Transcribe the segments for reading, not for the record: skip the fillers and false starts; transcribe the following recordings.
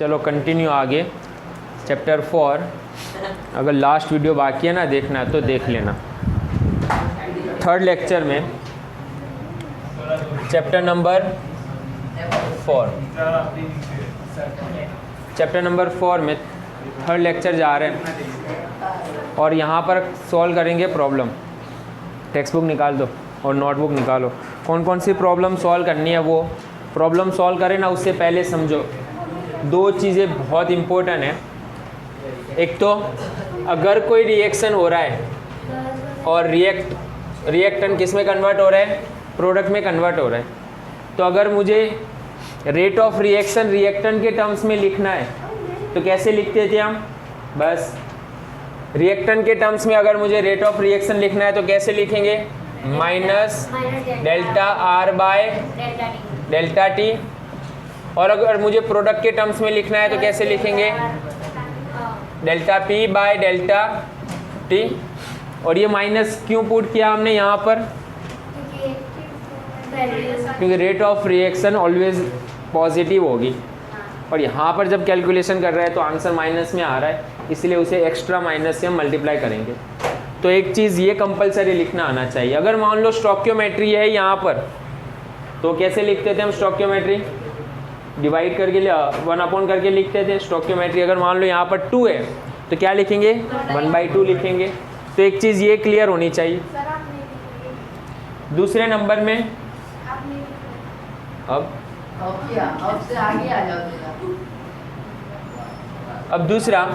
चलो कंटिन्यू आगे चैप्टर 4। अगर लास्ट वीडियो बाकी है ना देखना है तो देख लेना। थर्ड लेक्चर में चैप्टर नंबर 4 में थर्ड लेक्चर जा रहे हैं और यहाँ पर सॉल्व करेंगे प्रॉब्लम। टेक्स्ट बुक निकाल दो और नोटबुक निकालो। कौन कौन सी प्रॉब्लम सॉल्व करनी है वो प्रॉब्लम सॉल्व करें ना, उससे पहले समझो दो चीज़ें बहुत इम्पोर्टेंट है। एक तो अगर कोई रिएक्शन हो रहा है और रिएक्टेंट किस में कन्वर्ट हो रहा है, प्रोडक्ट में कन्वर्ट हो रहा है, तो अगर मुझे रेट ऑफ रिएक्शन रिएक्टेंट के टर्म्स में लिखना है तो कैसे लिखते थे हम? बस रिएक्टेंट के टर्म्स में अगर मुझे रेट ऑफ रिएक्शन लिखना है तो कैसे लिखेंगे? Minus delta R by delta T. और अगर मुझे प्रोडक्ट के टर्म्स में लिखना है तो कैसे लिखेंगे? Delta P by delta T. और ये माइनस क्यों पुट किया हमने यहाँ पर? क्योंकि rate of reaction always positive होगी और यहाँ पर जब कैलकुलेशन कर रहे हैं तो आंसर माइनस में आ रहा है, इसलिए उसे एक्स्ट्रा माइनस से हम मल्टीप्लाई करेंगे। तो एक चीज़ ये कंपलसरी लिखना आना चाहिए। अगर मान लो स्टोक्योमेट्री है यहाँ पर तो कैसे लिखते थे हम? स्टोक्योमेट्री डिवाइड करके 1/, करके लिखते थे स्टोक्योमेट्री। अगर मान लो यहाँ पर 2 है तो क्या लिखेंगे? 1/2 लिखेंगे। तो एक चीज़ ये क्लियर होनी चाहिए। दूसरे नंबर में अब दूसरा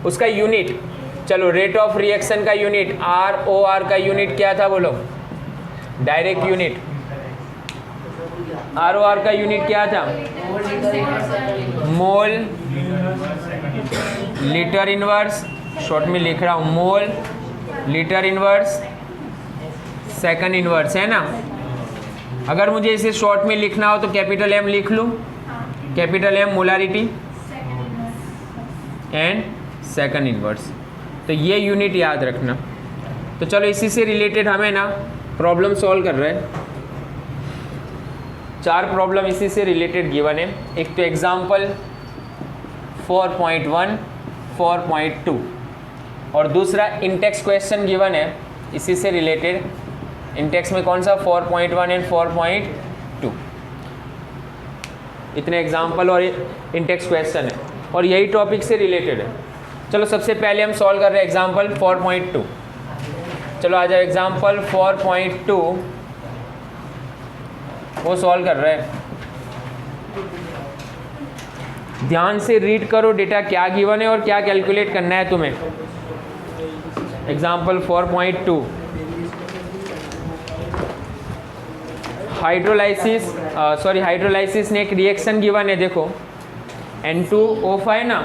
उसका यूनिट, चलो रेट ऑफ रिएक्शन का यूनिट ROR का यूनिट क्या था बोलो? Direct unit. ROR का यूनिट क्या था? मोल लीटर इनवर्स, शॉर्ट में लिख रहा हूँ mole litre inverse second inverse, है ना। अगर मुझे इसे शॉर्ट में लिखना हो तो कैपिटल M लिख लूँ, capital M molarity and second inverse. तो ये यूनिट याद रखना। तो चलो इसी से रिलेटेड हमें ना प्रॉब्लम सॉल्व कर रहे हैं। 4 प्रॉब्लम इसी से रिलेटेड गिवन है। एक तो एग्जाम्पल 4.1, 4.2 और दूसरा इंटेक्स क्वेश्चन गिवन है इसी से रिलेटेड। इंटेक्स में कौन सा? 4.1 एंड 4.2। इतने एग्जाम्पल और इंटेक्स क्वेश्चन है और यही टॉपिक से रिलेटेड है। चलो सबसे पहले हम सॉल्व कर रहे हैं एग्जाम्पल 4.2। चलो आ जाओ एग्जाम्पल 4.2 वो सॉल्व कर रहे हैं। ध्यान से रीड करो डेटा क्या गिवन है और क्या कैलकुलेट करना है तुम्हें। एग्जाम्पल 4.2 हाइड्रोलाइसिस ने एक रिएक्शन गिवन है। देखो N2O5 ना,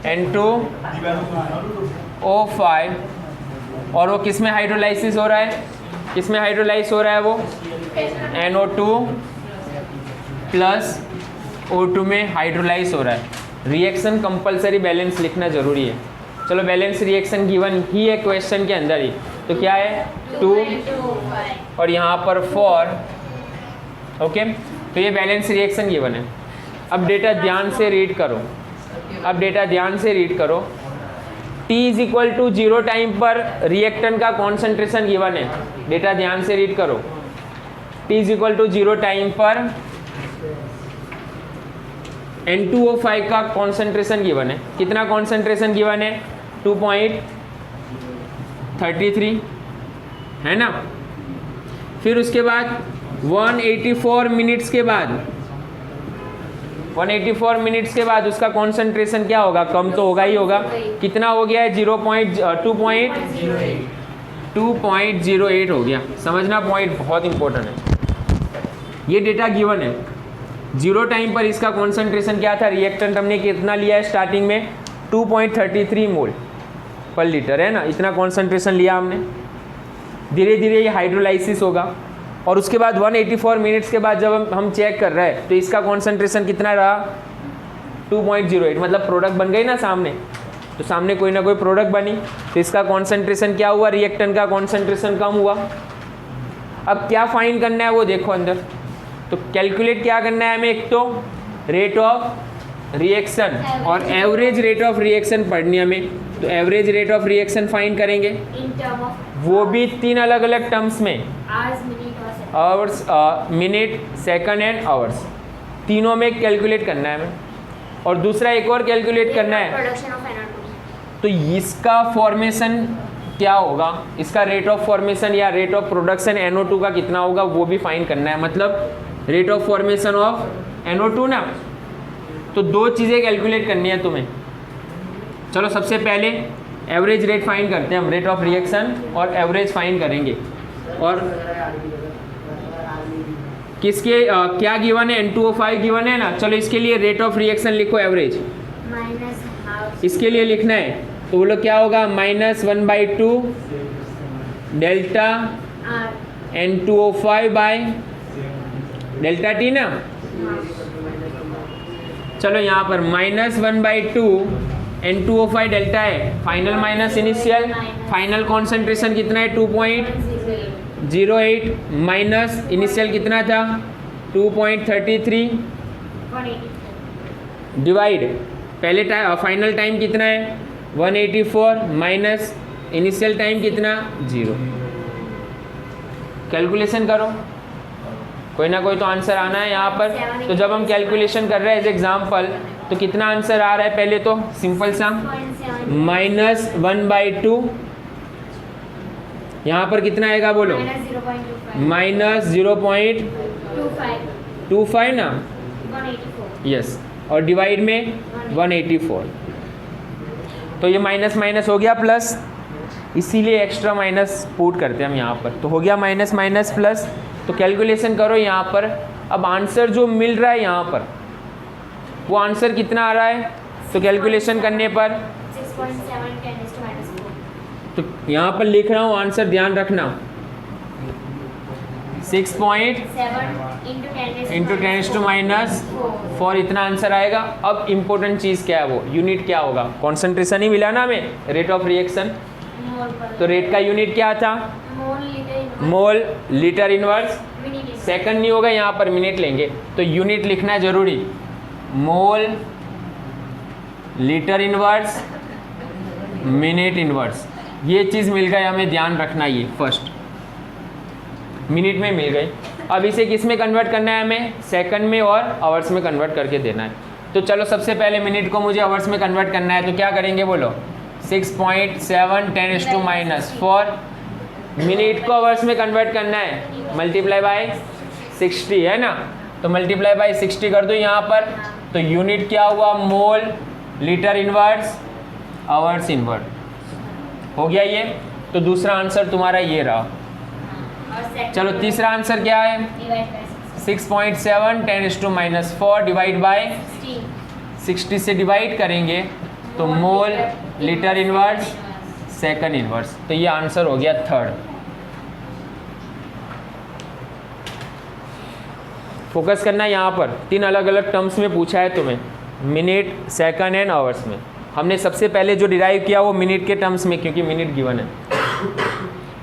N2O5 और वो किस में हाइड्रोलाइसिस हो रहा है? किस में हाइड्रोलाइज हो रहा है वो? NO2 प्लस O2 में हाइड्रोलाइज हो रहा है। रिएक्शन कंपलसरी बैलेंस लिखना जरूरी है। चलो बैलेंस रिएक्शन गिवन ही है क्वेश्चन के अंदर ही, तो क्या है? 2 और यहाँ पर 4। ओके, तो ये बैलेंस रिएक्शन गिवन है। अब डेटा ध्यान से रीड करो। T is equal to 0 time पर रिएक्टेंट का कॉन्सेंट्रेशन गिवन है। डेटा ध्यान से रीड करो। T is equal to 0 time पर N2O5 का कॉन्सेंट्रेशन गिवन है। कितना कॉन्सेंट्रेशन गिवन है? 2.33 है ना। फिर उसके बाद 184 मिनट्स के बाद उसका कॉन्सेंट्रेशन क्या होगा? कम तो होगा ही होगा। कितना हो गया है? 2.08 हो गया। समझना पॉइंट बहुत इंपॉर्टेंट है। ये डेटा गिवन है। 0 टाइम पर इसका कॉन्सेंट्रेशन क्या था? रिएक्टेंट हमने कितना लिया है स्टार्टिंग में? 2.33 मोल पर लीटर, है ना। इतना कॉन्सेंट्रेशन लिया हमने। धीरे धीरे ये हाइड्रोलाइसिस होगा और उसके बाद 184 मिनट्स के बाद जब हम चेक कर रहे हैं तो इसका कॉन्सेंट्रेशन कितना रहा? 2.08। मतलब प्रोडक्ट बन गई ना सामने, तो सामने कोई ना कोई प्रोडक्ट बनी तो इसका कॉन्सेंट्रेशन क्या हुआ? रिएक्टेंट का कॉन्सेंट्रेशन कम हुआ। अब क्या फाइंड करना है वो देखो अंदर। तो कैलकुलेट क्या करना है हमें? एक तो रेट ऑफ रिएक्शन और एवरेज रेट ऑफ रिएक्शन पढ़नी हमें, तो average rate of reaction find करेंगे इन टर्म ऑफ वो भी 3 अलग अलग टर्म्स में, आवर्स, मिनट और second. Hours, minute, second and hours, तीनों में कैलकुलेट करना है हमें। और दूसरा एक और कैलकुलेट करना है, प्रोडक्शन ऑफ NO2। तो इसका फॉर्मेशन क्या होगा, इसका रेट ऑफ फॉर्मेशन या रेट ऑफ प्रोडक्शन NO2 का कितना होगा वो भी फाइंड करना है, मतलब rate of formation of NO2 ना। तो 2 चीज़ें कैलकुलेट करनी है तुम्हें। चलो सबसे पहले एवरेज रेट फाइंड करते हैं हम, रेट ऑफ रिएक्शन और एवरेज फाइंड करेंगे। और किसके क्या गिवन है, N2O5 गिवन है ना। चलो इसके लिए रेट ऑफ रिएक्शन लिखो एवरेज, माइनस हाफ इसके लिए लिखना है, तो बोलो क्या होगा, -1/2 delta R N2O5 by delta T ना। चलो यहाँ पर -1/2 N2O5 डेल्टा है, final minus initial, final concentration कितना है 2.08 माइनस इनिशियल कितना था 2.33 डिवाइड पहले फाइनल टाइम कितना है 184 माइनस इनिशियल टाइम कितना 0। कैलकुलेशन करो, कोई ना कोई तो आंसर आना है यहाँ पर। तो जब हम कैलकुलेशन कर रहे हैं एज एग्जाम्पल, तो कितना आंसर आ रहा है, पहले तो सिंपल सा -1/2, यहाँ पर कितना आएगा बोलो, -0.25 ना, यस, और डिवाइड में 184। तो ये माइनस माइनस हो गया प्लस, इसीलिए एक्स्ट्रा माइनस पुट करते हैं हम यहाँ पर। तो हो गया माइनस माइनस प्लस। तो कैलकुलेशन करो यहाँ पर, अब आंसर जो मिल रहा है यहाँ पर वो आंसर कितना आ रहा है, तो कैलकुलेशन करने पर 6.7 तो यहाँ पर लिख रहा हूँ आंसर, ध्यान रखना 6.7 इंटू 10⁻⁴ इतना आंसर आएगा। अब इम्पोर्टेंट चीज़ क्या है, वो यूनिट क्या होगा, कॉन्सेंट्रेशन ही मिला ना हमें, रेट ऑफ रिएक्शन। तो रेट का यूनिट क्या था, मोल लीटर इनवर्स, सेकंड नहीं होगा यहाँ पर, मिनट लेंगे। तो यूनिट लिखना है जरूरी, mole litre inverse minute inverse, ये चीज़ मिल गई हमें, ध्यान रखना ये फर्स्ट, मिनट में मिल गई। अब इसे किस में कन्वर्ट करना है हमें, सेकंड में और आवर्स में कन्वर्ट करके देना है। तो चलो सबसे पहले मिनट को मुझे आवर्स में कन्वर्ट करना है, तो क्या करेंगे बोलो, 6.7 10⁻⁴। मिनट को आवर्स में कन्वर्ट करना है, मल्टीप्लाई बाय 60 है ना, तो मल्टीप्लाई बाय 60 कर दो यहाँ पर। तो यूनिट क्या हुआ, mole litre inverse hours inverse, हो गया ये। तो दूसरा आंसर तुम्हारा ये रहा। चलो तीसरा आंसर क्या है, 6.7 10⁻⁴ डिवाइड बाय 60 से डिवाइड करेंगे तो mole litre inverse second inverse, तो ये आंसर हो गया थर्ड। फोकस करना यहाँ पर, 3 अलग अलग टर्म्स में पूछा है तुम्हें, मिनट, सेकंड एंड आवर्स में। हमने सबसे पहले जो डिराइव किया वो मिनट के टर्म्स में, क्योंकि मिनट गिवन है।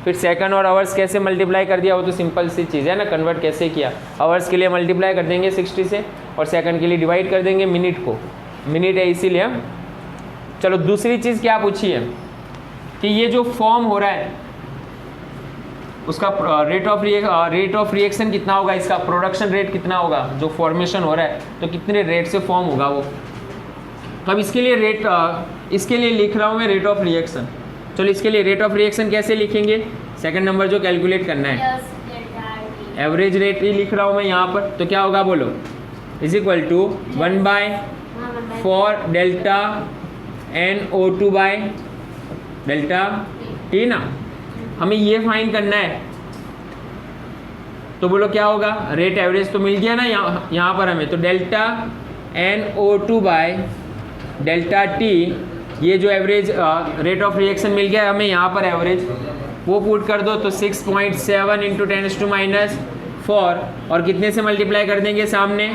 फिर सेकंड और आवर्स कैसे मल्टीप्लाई कर दिया, वो तो सिंपल सी चीज़ है ना, कन्वर्ट कैसे किया। आवर्स के लिए मल्टीप्लाई कर देंगे 60 से, और सेकंड के लिए डिवाइड कर देंगे मिनट को, मिनट है इसीलिए हम। चलो दूसरी चीज़ क्या पूछी है कि ये जो फॉर्म हो रहा है उसका रेट ऑफ रिएक्शन कितना होगा, इसका प्रोडक्शन रेट कितना होगा, जो फॉर्मेशन हो रहा है तो कितने रेट से फॉर्म होगा वो। तो अब इसके लिए इसके लिए लिख रहा हूँ मैं रेट ऑफ रिएक्शन। चलो इसके लिए रेट ऑफ रिएक्शन कैसे लिखेंगे, सेकंड नंबर जो कैलकुलेट करना है, एवरेज रेट ही लिख रहा हूँ मैं यहाँ पर। तो क्या होगा बोलो, = 1/4 delta NO2 by delta T ना। हमें ये फाइंड करना है, तो बोलो क्या होगा, रेट एवरेज तो मिल गया ना यहाँ पर हमें, तो delta NO2 by delta T, ये जो एवरेज रेट ऑफ रिएक्शन मिल गया हमें यहाँ पर एवरेज, वो पुट कर दो। तो 6.7 इंटू 10⁻⁴, और कितने से मल्टीप्लाई कर देंगे, सामने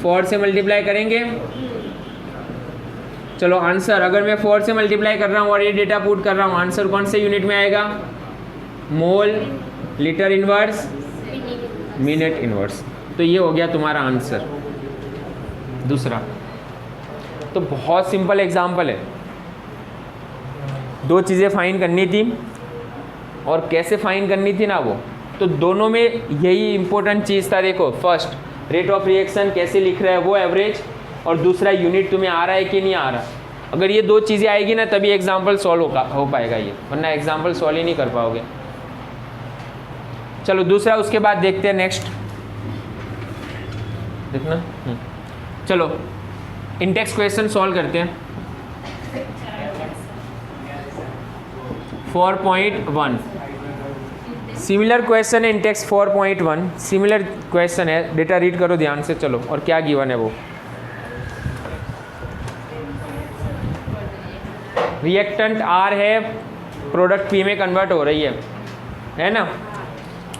4 से मल्टीप्लाई करेंगे। चलो आंसर, अगर मैं 4 से मल्टीप्लाई कर रहा हूँ और ये डेटा पुट कर रहा हूँ, आंसर कौन से यूनिट में आएगा, mole litre inverse minute inverse. तो ये हो गया तुम्हारा आंसर दूसरा। तो बहुत सिंपल एग्जाम्पल है, दो चीज़ें फाइंड करनी थी और कैसे फाइंड करनी थी ना वो, तो दोनों में यही इंपॉर्टेंट चीज़ था। देखो फर्स्ट रेट ऑफ रिएक्शन कैसे लिख रहा है वो एवरेज, और दूसरा यूनिट तुम्हें आ रहा है कि नहीं आ रहा। अगर ये दो चीज़ें आएगी ना तभी एग्जाम्पल सॉल्व हो पाएगा ये, वरना एग्जाम्पल सॉल्व ही नहीं कर पाओगे। चलो दूसरा उसके बाद देखते हैं नेक्स्ट, देखना। चलो इंडेक्स क्वेश्चन सॉल्व करते हैं। 4.1 सिमिलर क्वेश्चन है, इंडेक्स 4.1 सिमिलर क्वेश्चन है। डेटा रीड करो ध्यान से। चलो और क्या गिवन है वो, रिएक्टेंट आर है, प्रोडक्ट पी में कन्वर्ट हो रही है ना।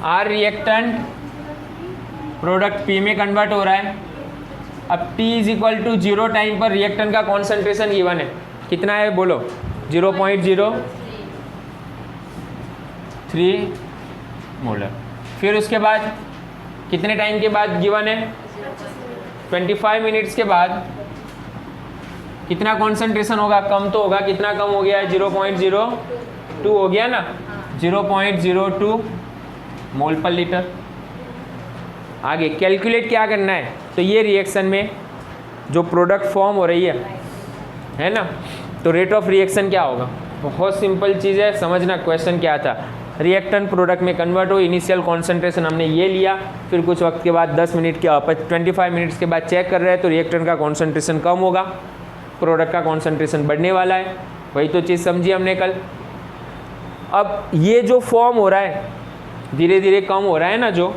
आर रिएक्टेंट प्रोडक्ट पी में कन्वर्ट हो रहा है। अब t is equal to 0 time पर रिएक्टेंट का कॉन्सेंट्रेशन गिवन है, कितना है बोलो? 0.03 मोलर। फिर उसके बाद कितने टाइम के बाद गिवन है? 25 मिनट्स के बाद कितना कॉन्सेंट्रेशन होगा? कम तो होगा, कितना कम हो गया है? 0.02 हो गया ना, 0.02 मोल पर लीटर। आगे कैलकुलेट क्या करना है, तो ये रिएक्शन में जो प्रोडक्ट फॉर्म हो रही है ना, तो रेट ऑफ रिएक्शन क्या होगा? बहुत सिंपल चीज़ है, समझना क्वेश्चन क्या था। रिएक्टेंट प्रोडक्ट में कन्वर्ट हो, इनिशियल कॉन्सेंट्रेशन हमने ये लिया, फिर कुछ वक्त के बाद 10 मिनट के 25 मिनट्स के बाद चेक कर रहे हैं तो रिएक्टेंट का कॉन्सेंट्रेशन कम होगा, प्रोडक्ट का कॉन्सेंट्रेशन बढ़ने वाला है। वही तो चीज़ समझी हमने कल। अब ये जो फॉर्म हो रहा है, धीरे धीरे कम हो रहा है ना, जो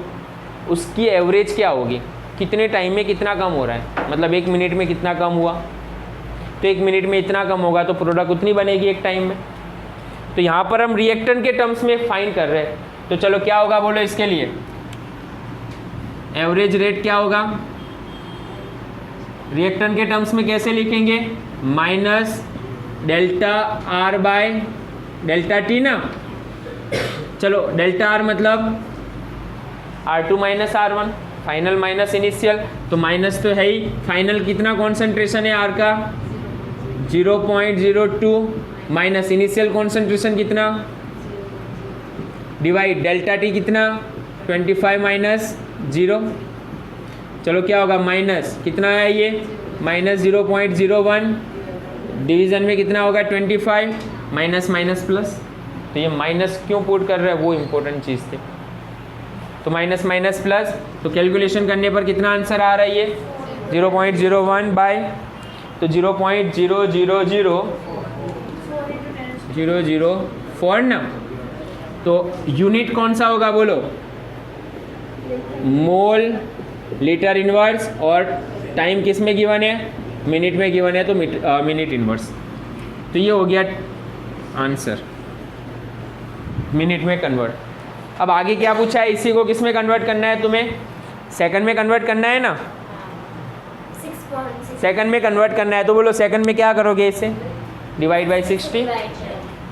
उसकी एवरेज क्या होगी? कितने टाइम में कितना कम हो रहा है, मतलब 1 मिनट में कितना कम हुआ, तो 1 मिनट में इतना कम होगा तो प्रोडक्ट उतनी बनेगी एक टाइम में। तो यहाँ पर हम रिएक्टेंट के टर्म्स में फाइंड कर रहे हैं, तो चलो क्या होगा बोलो इसके लिए? एवरेज रेट क्या होगा? रिएक्टेंट के टर्म्स में कैसे लिखेंगे? Minus delta R by delta T ना। चलो डेल्टा आर मतलब R2 minus R1, final minus initial, तो माइनस तो है ही, फाइनल कितना कॉन्सेंट्रेशन है R का? 0.02 माइनस इनिशियल कॉन्सेंट्रेशन कितना, डिवाइड डेल्टा टी कितना? 25 माइनस 0। चलो क्या होगा? माइनस कितना है ये? माइनस 0.01, डिवीजन में कितना होगा? 25, माइनस माइनस प्लस। तो ये माइनस क्यों पुट कर रहा है वो इम्पोर्टेंट चीज़ थी। तो माइनस माइनस प्लस, तो कैलकुलेशन करने पर कितना आंसर आ रहा है ये? 0.01 बाय, तो 0.0000004 ना। तो यूनिट कौन सा होगा बोलो? मोल लीटर इनवर्स, और टाइम किस में गिवन है? मिनट में गिवन है, तो मिनट इनवर्स। तो ये हो गया आंसर, मिनट में कन्वर्ट। अब आगे क्या पूछा है? इसी को किस में कन्वर्ट करना है तुम्हें? सेकंड में कन्वर्ट करना है ना, 6.6 सेकंड में कन्वर्ट करना है। तो बोलो सेकंड में क्या करोगे? इसे डिवाइड बाई 60।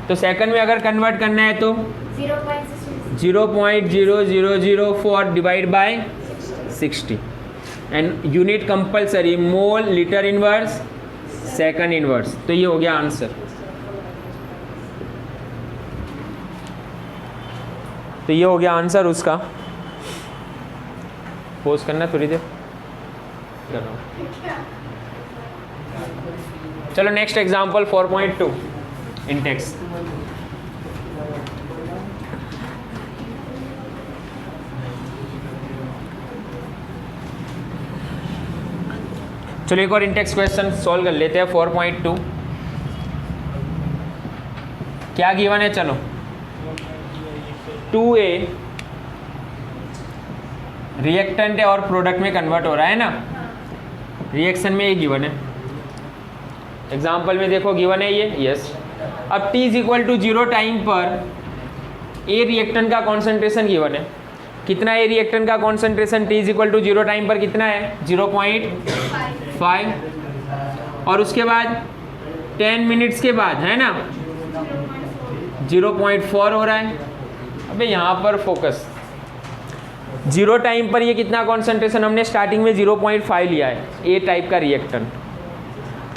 तो सेकंड में अगर कन्वर्ट करना है तो 0.00004 divide by 60, and unit compulsory mole litre inverse second inverse. तो ये हो गया आंसर। तो ये हो गया आंसर उसका। पोज करना थोड़ी देर। चलो नेक्स्ट एग्जांपल 4.2 इंटेक्स। चलो एक और इंटेक्स क्वेश्चन सॉल्व कर लेते हैं। 4.2 क्या गिवन है? चलो 2A रिएक्टेंट है और प्रोडक्ट में कन्वर्ट हो रहा है ना, रिएक्शन में ये गिवन है। एग्जाम्पल में देखो गिवन है ये, यस। अब t is equal to 0 time पर ए रिएक्टेंट का कॉन्सेंट्रेशन गिवन है। कितना है रिएक्टेंट का concentration? t is equal to 0 time पर कितना है? 0.5। और उसके बाद 10 मिनट्स के बाद है ना 0.4 हो रहा है। अबे यहाँ पर फोकस, 0 टाइम पर ये कितना कॉन्सेंट्रेशन? हमने स्टार्टिंग में 0.5 लिया है, ए टाइप का रिएक्टेंट।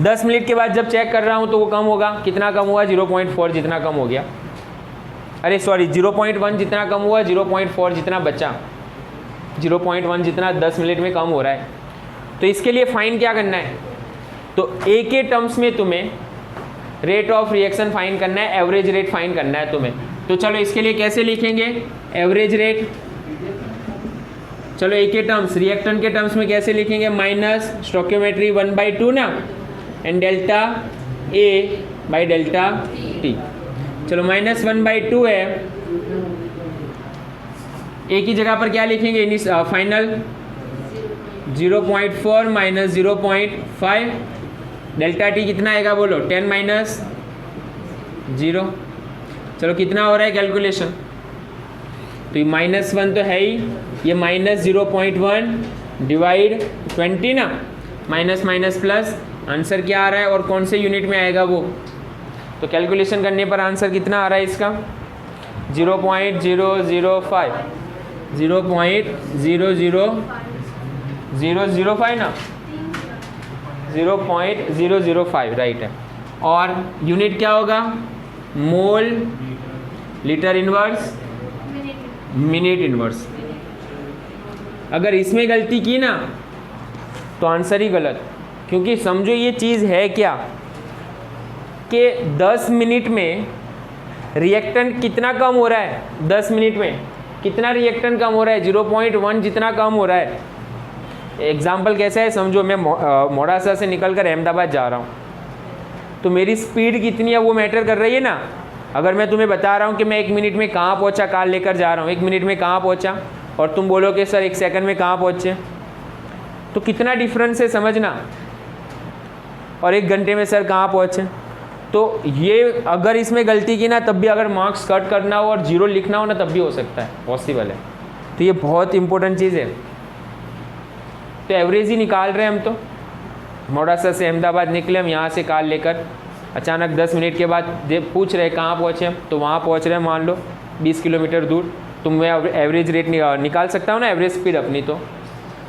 10 मिनट के बाद जब चेक कर रहा हूँ तो वो कम होगा, कितना कम हुआ, 0.4 जितना कम हो गया, अरे सॉरी 0.1 जितना कम हुआ, 0.4 जितना बचा, 0.1 जितना 10 मिनट में कम हो रहा है। तो इसके लिए फाइन क्या करना है, तो ए के टर्म्स में तुम्हें रेट ऑफ रिएक्शन फाइन करना है, एवरेज रेट फाइन करना है तुम्हें। तो चलो इसके लिए कैसे लिखेंगे, एवरेज रेट, चलो ए के टर्म्स, रिएक्टेंट के टर्म्स में कैसे लिखेंगे, माइनस स्टोइकियोमेट्री 1/2 ना, and delta A by delta T. चलो माइनस 1/2 है, ए की जगह पर क्या लिखेंगे, फाइनल 0.4 माइनस 0.5, डेल्टा टी कितना आएगा बोलो, 10 माइनस 0। चलो कितना हो रहा है कैलकुलेशन, तो ये -1 तो है ही, ये माइनस 0.1 डिवाइड 20 ना, माइनस माइनस प्लस, आंसर क्या आ रहा है और कौन से यूनिट में आएगा वो, तो कैलकुलेशन करने पर आंसर कितना आ रहा है इसका, 0.005, 0.00005 ना, 0.005 राइट है। और यूनिट क्या होगा, mole litre inverse minute inverse. अगर इसमें गलती की ना तो आंसर ही गलत, क्योंकि समझो ये चीज़ है क्या कि 10 मिनट में रिएक्टेंट कितना कम हो रहा है, 10 मिनट में कितना रिएक्टेंट कम हो रहा है, 0.1 जितना कम हो रहा है। एग्जाम्पल कैसा है, समझो मैं मोड़ासा से निकल कर अहमदाबाद जा रहा हूँ, तो मेरी स्पीड कितनी है वो मैटर कर रही है ना। अगर मैं तुम्हें बता रहा हूँ कि मैं 1 मिनट में कहाँ पहुँचा, कार लेकर जा रहा हूँ, 1 मिनट में कहाँ पहुँचा, और तुम बोलो कि सर 1 सेकंड में कहाँ पहुँचे, तो कितना डिफरेंस है समझना, और 1 घंटे में सर कहाँ पहुँचे। तो ये अगर इसमें गलती की ना तब भी अगर मार्क्स कट करना हो और 0 लिखना हो ना तब भी हो सकता है, पॉसिबल है। तो ये बहुत इंपॉर्टेंट चीज़ है। तो एवरेज ही निकाल रहे हैं हम, तो मोड़ासा से अहमदाबाद निकले हम, यहाँ से कार लेकर, अचानक 10 मिनट के बाद पूछ रहे कहाँ पहुँचे हम, तो वहाँ पहुँच रहे हैं मान लो 20 किलोमीटर दूर। तो मैं एवरेज रेट निकाल सकता हूँ ना, एवरेज स्पीड अपनी, तो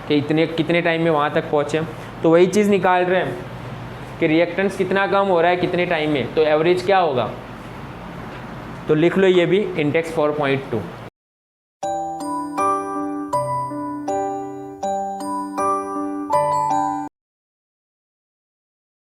कि इतने कितने टाइम में वहाँ तक पहुँचे हम। तो वही चीज़ निकाल रहे हैं कि रिएक्टेंस कितना कम हो रहा है कितने टाइम में, तो एवरेज क्या होगा। तो लिख लो ये भी इंडेक्स 4.2।